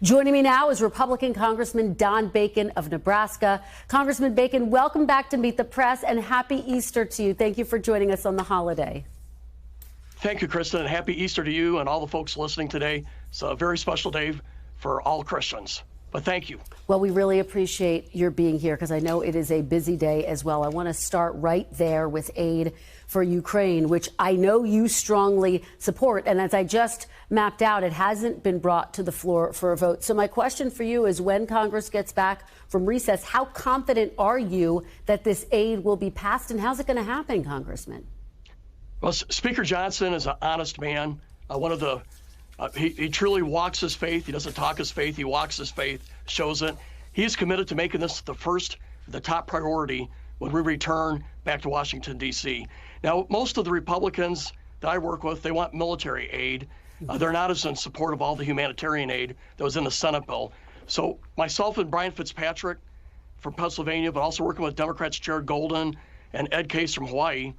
Joining me now is Republican Congressman Don Bacon of Nebraska. Congressman Bacon, welcome back to Meet the Press and happy Easter to you. Thank you for joining us on the holiday. Thank you, Kristen, and happy Easter to you and all the folks listening today. It's a very special day for all Christians, but thank you. Well, we really appreciate your being here because I know it is a busy day as well. I want to start right there with aid for Ukraine, which I know you strongly support. And as I just mapped out, it hasn't been brought to the floor for a vote. So my question for you is, when Congress gets back from recess, how confident are you that this aid will be passed, and how's it going to happen, Congressman? Well, Speaker Johnson is an honest man. He truly walks his faith. He doesn't talk his faith. He walks his faith, shows it. He is committed to making this the top priority when we return back to Washington, D.C. Now, most of the Republicans that I work with, they want military aid. They're not as in support of all the humanitarian aid that was in the Senate bill. So myself and Brian Fitzpatrick from Pennsylvania, but also working with Democrats Jared Golden and Ed Case from Hawaii,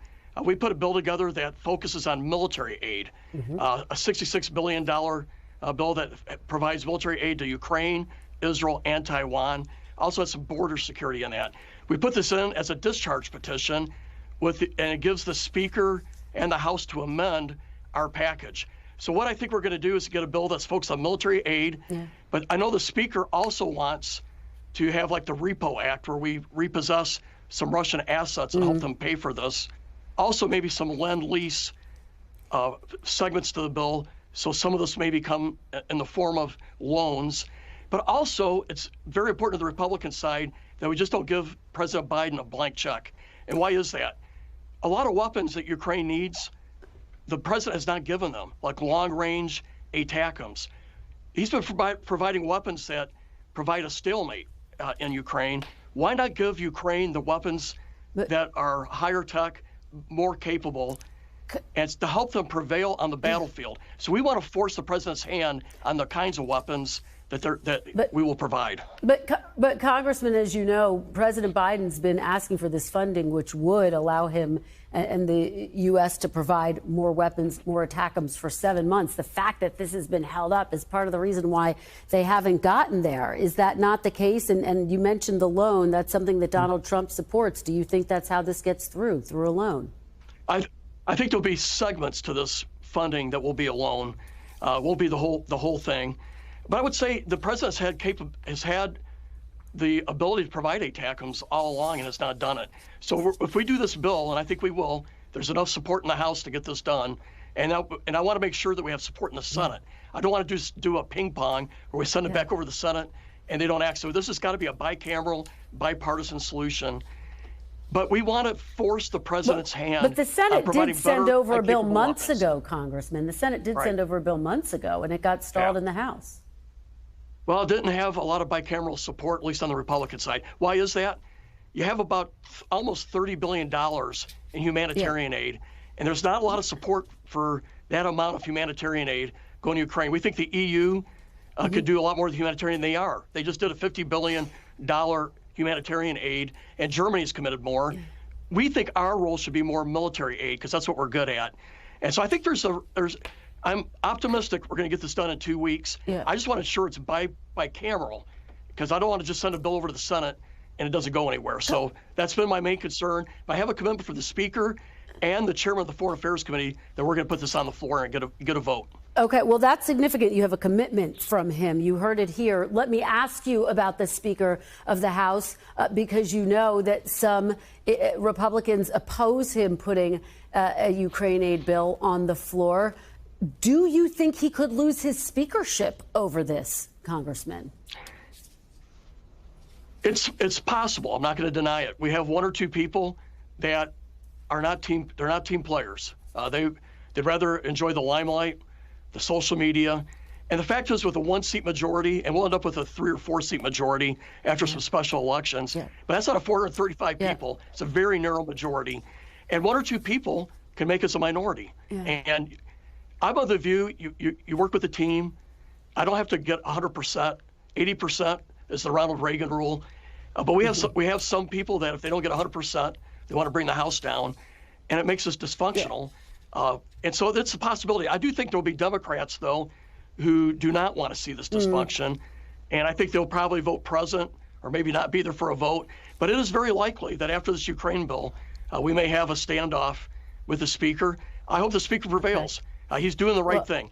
we put a bill together that focuses on military aid, a $66 billion bill that provides military aid to Ukraine, Israel, and Taiwan. Also has some border security in that. We put this in as a discharge petition, and it gives the Speaker and the House to amend our package. So what I think we're going to do is get a bill that's focused on military aid, but I know the Speaker also wants to have like the Repo Act, where we repossess some Russian assets and help them pay for this. Also, maybe some lend-lease segments to the bill, so some of this may become in the form of loans. But also, it's very important to the Republican side that we just don't give President Biden a blank check. And why is that? A lot of weapons that Ukraine needs, the president has not given them, like long-range ATACMS. He's been providing weapons that provide a stalemate in Ukraine. Why not give Ukraine the weapons that are higher tech, more capable, and it's to help them prevail on the battlefield? So we want to force the president's hand on the kinds of weapons that we will provide. But Congressman, as you know, President Biden's been asking for this funding, which would allow him and the U.S. to provide more weapons, more ATACMS for 7 months. The fact that this has been held up is part of the reason why they haven't gotten there. Is that not the case? And you mentioned the loan. That's something that Donald Trump supports. Do you think that's how this gets through a loan? I think there'll be segments to this funding that will be a loan. Won't be the whole thing. But I would say the president has had the ability to provide ATACMS all along and has not done it. So if we do this bill, and I think we will, there's enough support in the House to get this done. And I want to make sure that we have support in the Senate. I don't want to just do a ping pong where we send it back over to the Senate and they don't act. So this has got to be a bicameral, bipartisan solution. But we want to force the president's hand. But the Senate did send over a bill months ago, Congressman. The Senate did send over a bill months ago, and it got stalled in the House. Well, it didn't have a lot of bicameral support, at least on the Republican side. Why is that? You have about almost $30 billion in humanitarian aid, and there's not a lot of support for that amount of humanitarian aid going to Ukraine. We think the EU could do a lot more than humanitarian than they are. They just did a $50 billion humanitarian aid, and Germany's committed more. We think our role should be more military aid because that's what we're good at. And so I think I'm optimistic we're going to get this done in 2 weeks. I just want to ensure it's bicameral because I don't want to just send a bill over to the Senate and it doesn't go anywhere. So that's been my main concern. But I have a commitment for the Speaker and the Chairman of the Foreign Affairs Committee that we're going to put this on the floor and get a vote. Okay, well, that's significant. You have a commitment from him. You heard it here. Let me ask you about the Speaker of the House, because you know that some Republicans oppose him putting a Ukraine aid bill on the floor. Do you think he could lose his speakership over this, Congressman? It's possible. I'm not going to deny it. We have one or two people that are not team players. They'd rather enjoy the limelight, the social media. And the fact is, with a 1-seat majority, and we'll end up with a 3 or 4-seat majority after some special elections, but that's out of 435 people. It's a very narrow majority. And one or two people can make us a minority. And I'm of the view, you work with the team. I don't have to get 100%. 80% is the Ronald Reagan rule. But we have some people that if they don't get 100%, they want to bring the House down. And it makes us dysfunctional. And so that's a possibility. I do think there'll be Democrats, though, who do not want to see this dysfunction. And I think they'll probably vote present or maybe not be there for a vote. But it is very likely that after this Ukraine bill, we may have a standoff with the Speaker. I hope the Speaker prevails. He's doing the right thing.